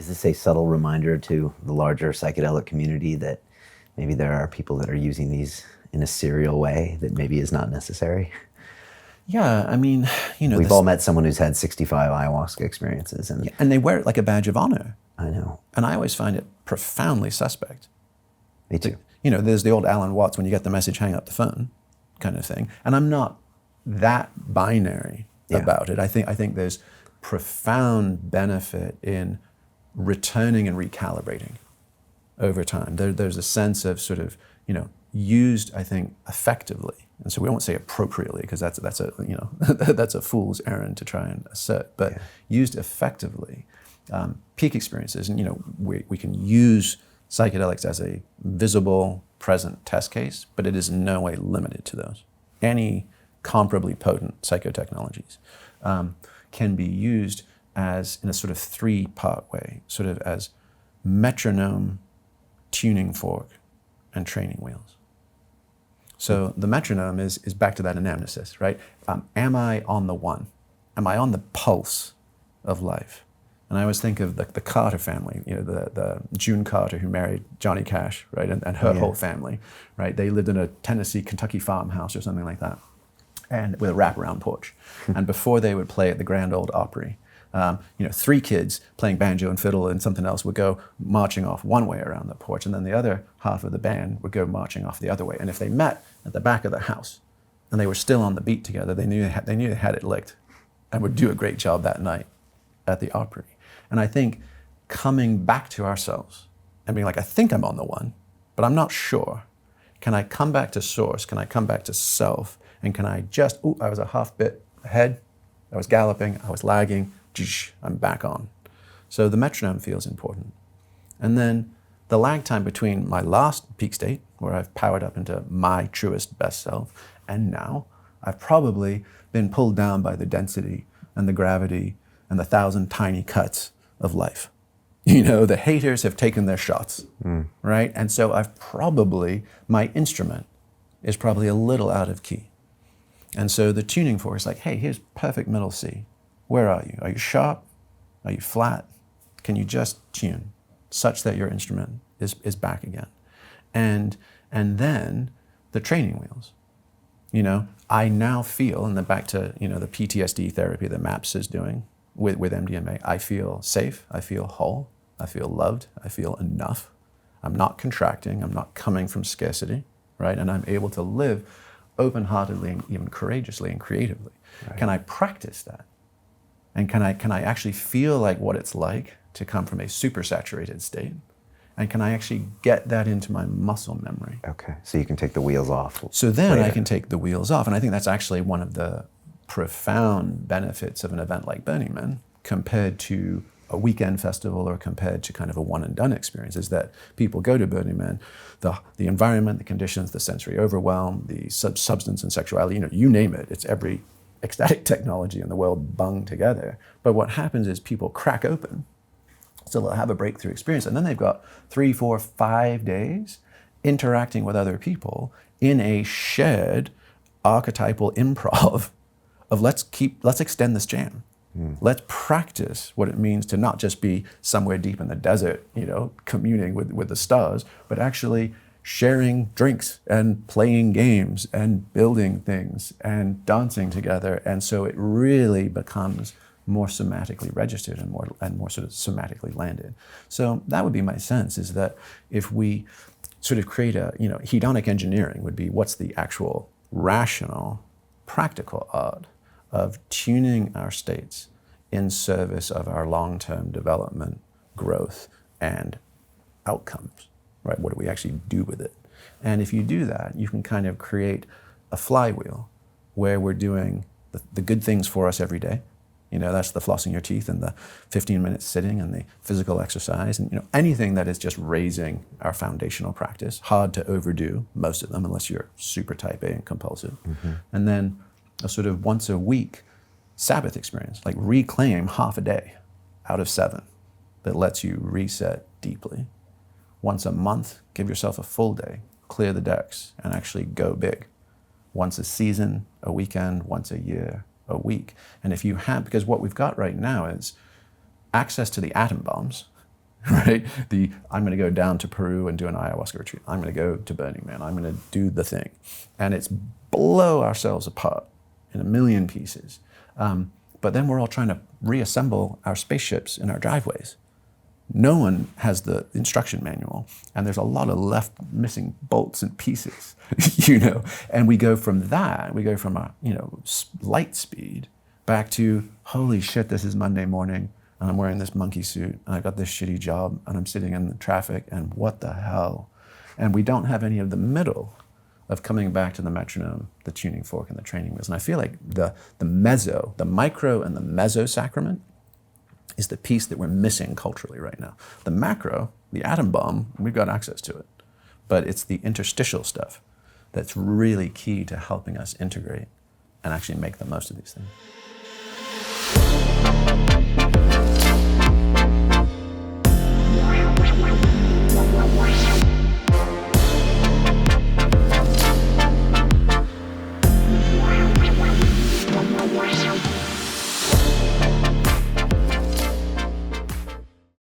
Is this a subtle reminder to the larger psychedelic community that maybe there are people that are using these in a serial way that maybe is not necessary? Yeah, I mean, We've all met someone who's had 65 ayahuasca experiences. And they wear it like a badge of honor. I know. And I always find it profoundly suspect. Me too. There's the old Alan Watts, when you get the message, hang up the phone kind of thing. And I'm not that binary about it. I think there's profound benefit in returning and recalibrating over time. There's a sense of sort of, used, I think, effectively. And so we won't say appropriately, because that's a that's a fool's errand to try and assert. But used effectively, peak experiences, and we can use psychedelics as a visible, present test case, but it is in no way limited to those. Any comparably potent psychotechnologies can be used as, in a sort of three-part way, sort of as metronome, tuning fork, and training wheels. So the metronome is back to that anamnesis, right? Am I on the one? Am I on the pulse of life? And I always think of the Carter family, the June Carter who married Johnny Cash, right? And her whole family, right? They lived in a Tennessee, Kentucky farmhouse or something like that, and with a wraparound porch. And before they would play at the Grand Ole Opry, 3 kids playing banjo and fiddle and something else would go marching off one way around the porch, and then the other half of the band would go marching off the other way. And if they met at the back of the house and they were still on the beat together, they knew they had it licked and would do a great job that night at the Opry. And I think coming back to ourselves and being like, I think I'm on the one, but I'm not sure. Can I come back to source? Can I come back to self? And can I just, I was a half bit ahead, I was galloping, I was lagging, I'm back on. So the metronome feels important. And then the lag time between my last peak state, where I've powered up into my truest best self, and now I've probably been pulled down by the density and the gravity and the 1,000 tiny cuts of life. The haters have taken their shots, right? And so my instrument is probably a little out of key. And so the tuning fork is like, hey, here's perfect middle C. Where are you? Are you sharp? Are you flat? Can you just tune such that your instrument is back again? And then the training wheels. I now feel, and then back to the PTSD therapy that MAPS is doing with MDMA, I feel safe, I feel whole, I feel loved, I feel enough. I'm not contracting, I'm not coming from scarcity, right? And I'm able to live open-heartedly and even courageously and creatively. Right. Can I practice that? And can I actually feel like what it's like to come from a supersaturated state? And can I actually get that into my muscle memory? Okay, so you can take the wheels off. So then later I can take the wheels off. And I think that's actually one of the profound benefits of an event like Burning Man compared to a weekend festival or compared to kind of a one and done experience, is that people go to Burning Man, the environment, the conditions, the sensory overwhelm, the substance and sexuality, you name it, it's every ecstatic technology in the world bung together. But what happens is people crack open, so they'll have a breakthrough experience, and then they've got 3, 4, 5 days interacting with other people in a shared archetypal improv of let's extend this jam. Let's practice what it means to not just be somewhere deep in the desert, communing with the stars, but actually sharing drinks and playing games and building things and dancing together. And so it really becomes more somatically registered and more sort of somatically landed. So that would be my sense, is that if we sort of create hedonic engineering would be what's the actual rational, practical art of tuning our states in service of our long-term development, growth, and outcomes. Right? What do we actually do with it? And if you do that, you can kind of create a flywheel where we're doing the good things for us every day. That's the flossing your teeth and the 15 minutes sitting and the physical exercise and anything that is just raising our foundational practice. Hard to overdo, most of them, unless you're super type A and compulsive. And then a sort of once a week Sabbath experience, like reclaim half a day out of 7 that lets you reset deeply. Once a month, give yourself a full day, clear the decks, and actually go big. Once a season, a weekend, once a year, a week. And if you have, because what we've got right now is access to the atom bombs right? I'm going to go down to Peru and do an ayahuasca retreat. I'm going to go to Burning Man. I'm going to do the thing. And it's blow ourselves apart in a million pieces. But then we're all trying to reassemble our spaceships in our driveways. No one has the instruction manual, and there's a lot of left missing bolts and pieces, And we go from that, light speed back to, holy shit, this is Monday morning, and I'm wearing this monkey suit, and I've got this shitty job, and I'm sitting in the traffic, and what the hell? And we don't have any of the middle of coming back to the metronome, the tuning fork, and the training wheels. And I feel like the micro and the meso sacrament is the piece that we're missing culturally right now. The macro, the atom bomb, we've got access to it. But it's the interstitial stuff that's really key to helping us integrate and actually make the most of these things.